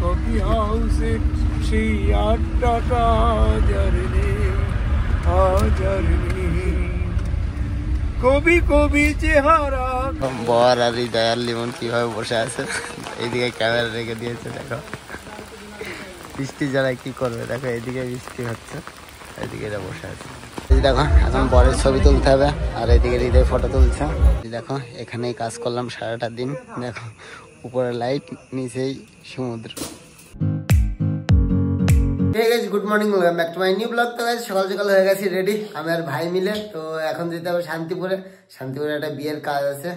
Coffee হাউসে সেই আড্ডাটা কবি কবি চেহারা। বর আর হৃদয় আর লিমন কিভাবে বসে আছে, এইদিকে ক্যামেরা রেখে দিয়েছে। দেখো বৃষ্টি যারা কি করবে, দেখো এইদিকে বৃষ্টি হচ্ছে, এইদিকে এরা বসে আছে। দেখো এখন বরের ছবি তুলতে হবে, আর এইদিকে হৃদয় ফটো তুলছে। দেখো এখানেই কাজ করলাম সারাটা দিন। দেখো উপরে লাইট, নিচেই সমুদ্র। Good morning, welcome back to my new blog. তো সকাল সকাল হয়ে গেছি রেডি আমি আর ভাই মিলে। তো এখন যেতে হবে শান্তিপুরে। শান্তিপুরে একটা বিয়ের কাজ আছে,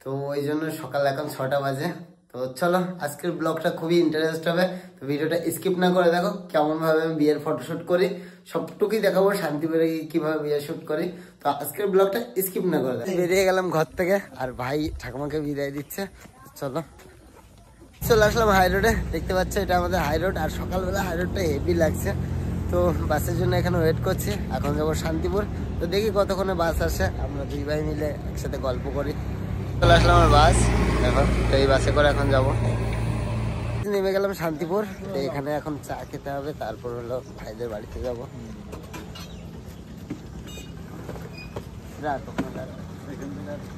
তো ওই জন্য সকাল এখন 6টা বাজে। তো চলো আজকের ব্লগটা খুবই ইন্টারেস্ট হবে, তো ভিডিওটা স্কিপ না করে দেখো কেমন ভাবে আমি বিয়ের ফটোশুট করি, সবটুকুই দেখাবো শান্তিপুরে কিভাবে বিয়ে শুট করি। তো আজকের ব্লগটা স্কিপ না করে বেরিয়ে গেলাম ঘর থেকে, আর ভাই ঠাকুমাকে বিদায় দিচ্ছে। চলো চলে আসলাম হাই রোডে। দেখতে পাচ্ছ এটা আমাদের হাই রোড, আর সকালবেলা হাই রোডটা হেভি লাগছে। তো বাসের জন্য এখানে ওয়েট করছি, এখন যাবো শান্তিপুর। তো দেখি কতক্ষণে বাস আসে, আমরা দুই ভাই মিলে একসাথে গল্প করি। চলে আসলাম আমার বাস, দেখো তো এই বাসে করে এখন যাবো। নেমে গেলাম শান্তিপুর। তো এখানে এখন চা খেতে হবে, তারপর হলো ভাইদের বাড়িতে যাবো।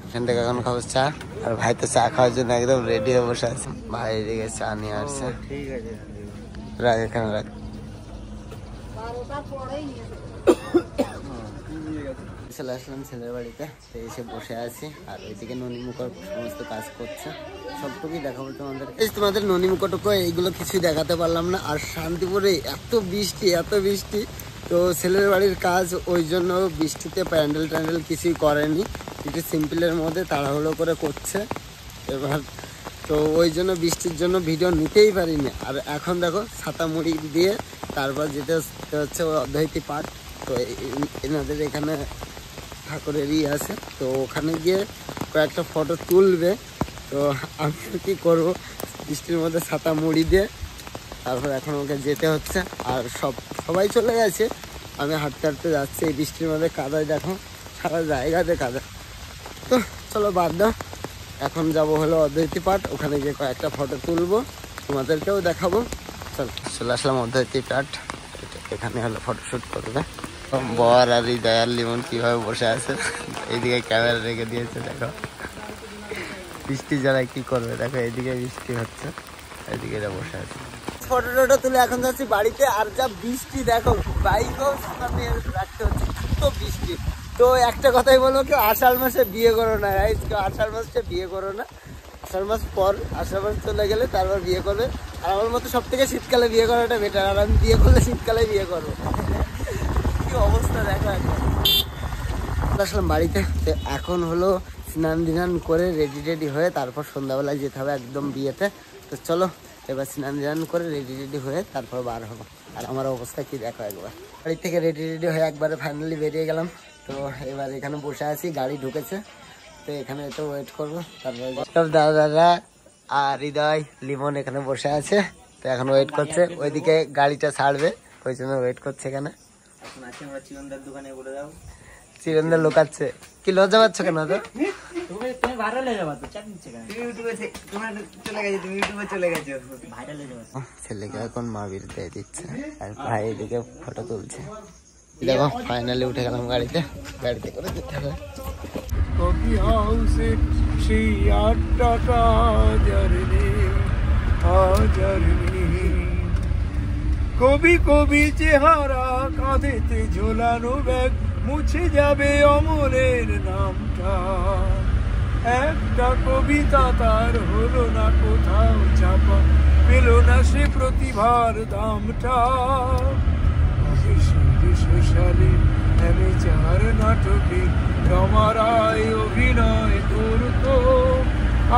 এখান থেকে এখন খাবো চা, আর ভাই তো চা খাওয়ার জন্য একদম রেডি হয়ে বসে আছে। ভাই এদিকে চা নিয়ে আসছে, ঠিক আছে রাখ এখানে রাখ। চলে আসলাম ছেলের বাড়িতে, তো এসে বসে আছি, আর ওইদিকে ননিমুখর সমস্ত কাজ করছে, সবটুকুই দেখাবো তোমাদের। এই তোমাদের ননিমুখটুকু এইগুলো কিছুই দেখাতে পারলাম না। আর শান্তিপুরে এত বৃষ্টি এত বৃষ্টি, তো ছেলের বাড়ির কাজ, ওই জন্য বৃষ্টিতে প্যান্ডেল ট্যান্ডেল কিছুই করেনি, একটু সিম্পলের মধ্যে তাড়াহুড়ো করে করছে এবার। তো ওই জন্য বৃষ্টির জন্য ভিডিও নিতেই পারিনি। আর এখন দেখো ছাতা মুড়ি দিয়ে তারপর যেতে হচ্ছে অদ্বৈতী পাঠ। তো এনাদের এখানে ঠাকুরেরই আছে, তো ওখানে গিয়ে কয়েকটা ফটো তুলবে। তো আমি কি করবো, বৃষ্টির মধ্যে ছাতা মুড়ি দিয়ে তারপর এখন ওকে যেতে হচ্ছে। আর সবাই চলে গেছে, আমি হাঁটতে হাঁটতে যাচ্ছি এই বৃষ্টির মধ্যে। কাদায় দেখো সারা জায়গাতে কাদা। তো চলো বাদ দাও, এখন যাব হলো অদ্বৈতী পাঠ, ওখানে গিয়ে কয়েকটা ফটো তুলবো, তোমাদেরকেও দেখাবো। চলো চলে আসলাম অদ্বৈতী পাঠ, এখানে হলো ফটোশ্যুট করবে। বর আর হৃদয় আর লিমন কিভাবে বসে আছে, এইদিকে ক্যামেরা রেখে দিয়েছে। দেখো বৃষ্টি যারা কি করবে, দেখো এইদিকে বৃষ্টি হচ্ছে, এইদিকে এরা বসে আছে। ফটো টটো তুলে এখন যাচ্ছি বাড়িতে। আর যা বৃষ্টি দেখো, বাইকও সামনে রাখতে হচ্ছে, তো বৃষ্টি। তো একটা কথাই বলবো, কেউ আষাঢ় মাসে বিয়ে করো না, কেউ আষাঢ় মাসে বিয়ে করো না। আষাঢ় মাস পর, আষাঢ় মাস চলে গেলে তারপর বিয়ে করবে। আর আমার মতো সব থেকে শীতকালে বিয়ে করাটা বেটার, আর আমি বিয়ে করলে শীতকালে বিয়ে করবো। কি অবস্থা দেখো এখন। আসলাম বাড়িতে, তো এখন হলো স্নান ধিনান করে রেডি হয়ে তারপর সন্ধ্যাবেলায় যেতে হবে একদম বিয়েতে। তো চলো এবার স্নান ধান করে রেডি হয়ে তারপর বার হবো। আর আমার অবস্থা কি দেখো একবার। বাড়ি থেকে রেডি হয়ে একবারে ফাইনালি বেরিয়ে গেলাম। তো এবার এখানে বসে আছি, গাড়ি ঢুকেছে, তো এখানে একটু ওয়েট করবো। তারপর দাদা আর হৃদয় লিমন এখানে বসে আছে, তো এখন ওয়েট করছে, ওইদিকে গাড়িটা ছাড়বে, ওই জন্য ওয়েট করছে এখানে। চিরন্দার দোকানে বলে দাও, চিরন্দার লোকাচ্ছে। কি লজ্জা পাচ্ছ কেন? তো ছেলেকে এখন মা বিরুদ্ধে দিচ্ছে, আর ভাই এদিকে ফটো তুলছে। দেখো ফাইনালি উঠে গেলাম গাড়িতে করে যেতে হবে। কফি হাউসে সেই আড্ডাটা কবি কবি চেহারা, কাঁধেতে ঝোলানো ব্যাগ, মুছে যাবে অমরের নামটা। একটা কবিতা তার হলো না কোথাও ছাপা, পেল না সে প্রতিভার দামটা। সালে চার নাটকে রমারায় অভিনয় করতো,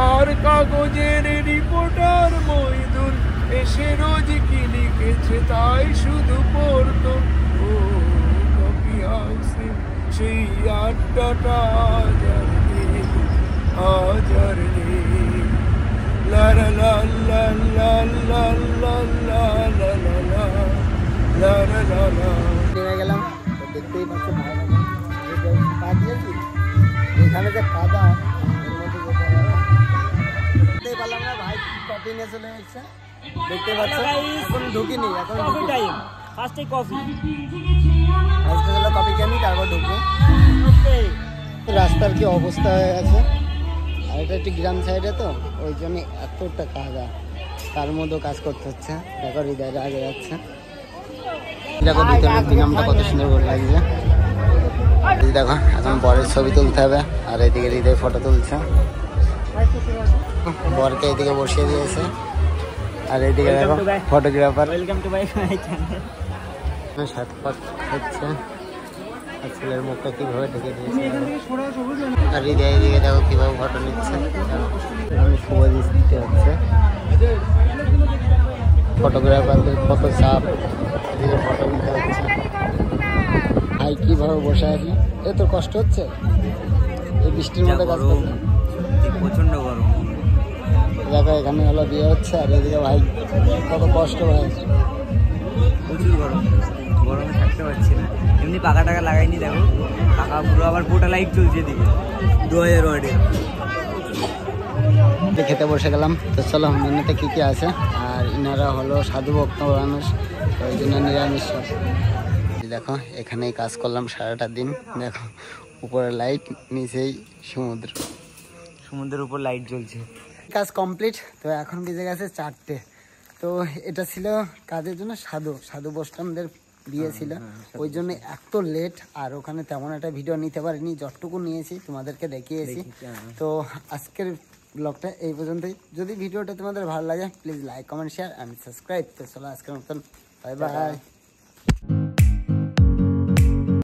আর কাগজের রিপোর্টার মইদুল এসে রোজ কি লিখেছে তাই শুধু পড়তো। ও কফি হাউসে সেই আড্ডাটা আজার নেই। লা লা লা লা লা লা লা লা লা লা লা লা। নেমে গেলাম, তো দেখতেই পাচ্ছ এখানে যে কাদা, এর মধ্যে দেখতেই পারলাম না। ভাই কফি নিয়ে চলে এসছে, দেখতে পাচ্ছ এখন ঢুকিনি, এখন কফি টাইম, ফার্স্টে কফি। ফার্স্টে হলো কফি খেয়ে নিই, তারপর ঢুকবো। ওকে, রাস্তার কি অবস্থা হয়ে গেছে, আর এটা একটু গ্রাম সাইডে তো ওই জন্য এতটা কাদা, তার মধ্যেও কাজ করতে হচ্ছে। দেখো হৃদয়টা আগে যাচ্ছে, দেখো ভিতরের দিনামটা কত সুন্দর করে লাগছে। দেখো এখন বরের ছবি তুলতে হবে, আর এদিকে হৃদয় ফটো তুলছে, বরকে এদিকে বসিয়ে দিয়েছে, আর এদিকে দেখো photographer. Welcome to my channel. সাতপাক হচ্ছে, আর ছেলের মুখটা কিভাবে ঢেকে দিয়েছে, আর হৃদয় এদিকে দেখো কিভাবে ফটো নিচ্ছে। আমি শুভ দিতে হচ্ছে, ফটোগ্রাফারদের কত চাপ, এদিকে ফটো নিতে হচ্ছে। ভাই কিভাবে বসে আছি, এ তোর কষ্ট হচ্ছে এই বৃষ্টির মধ্যে কাজ করতে? প্রচন্ড গরম। দেখো এখানে হলো বিয়ে হচ্ছে, আর এদিকে ভাই কত কষ্ট ভাই, প্রচুর গরম, গরমে থাকতে পারছি না। এমনি পাকা টাকা লাগাইনি, দেখো পাকা পুরো, আবার গোটা লাইট চলছে এদিকে 2000 ওয়াটের। খেতে বসে গেলাম। তো চলো মেনুতে কি কি আছে, আর ইনারা হলো সাধু ভক্ত মানুষ, ওই জন্য নিরামিষ সব। দেখো এখানেই কাজ করলাম সারাটা দিন, দেখো উপরে লাইট, নিচেই সমুদ্র, সমুদ্রের উপর লাইট জ্বলছে। কাজ কমপ্লিট। তো এখন বেজে গেছে 4টে। তো এটা ছিল কাজের জন্য সাধু বৈষ্ণবদের বিয়ে ছিল, ওই জন্য এত লেট। আর ওখানে তেমন একটা ভিডিও নিতে পারিনি, যতটুকু নিয়েছি তোমাদেরকে দেখিয়েছি। তো আজকের ব্লগটা এই পর্যন্তই। যদি ভিডিওটা তোমাদের ভালো লাগে please like comment share and subscribe. তো চলো আজকের মতন বাই বাই।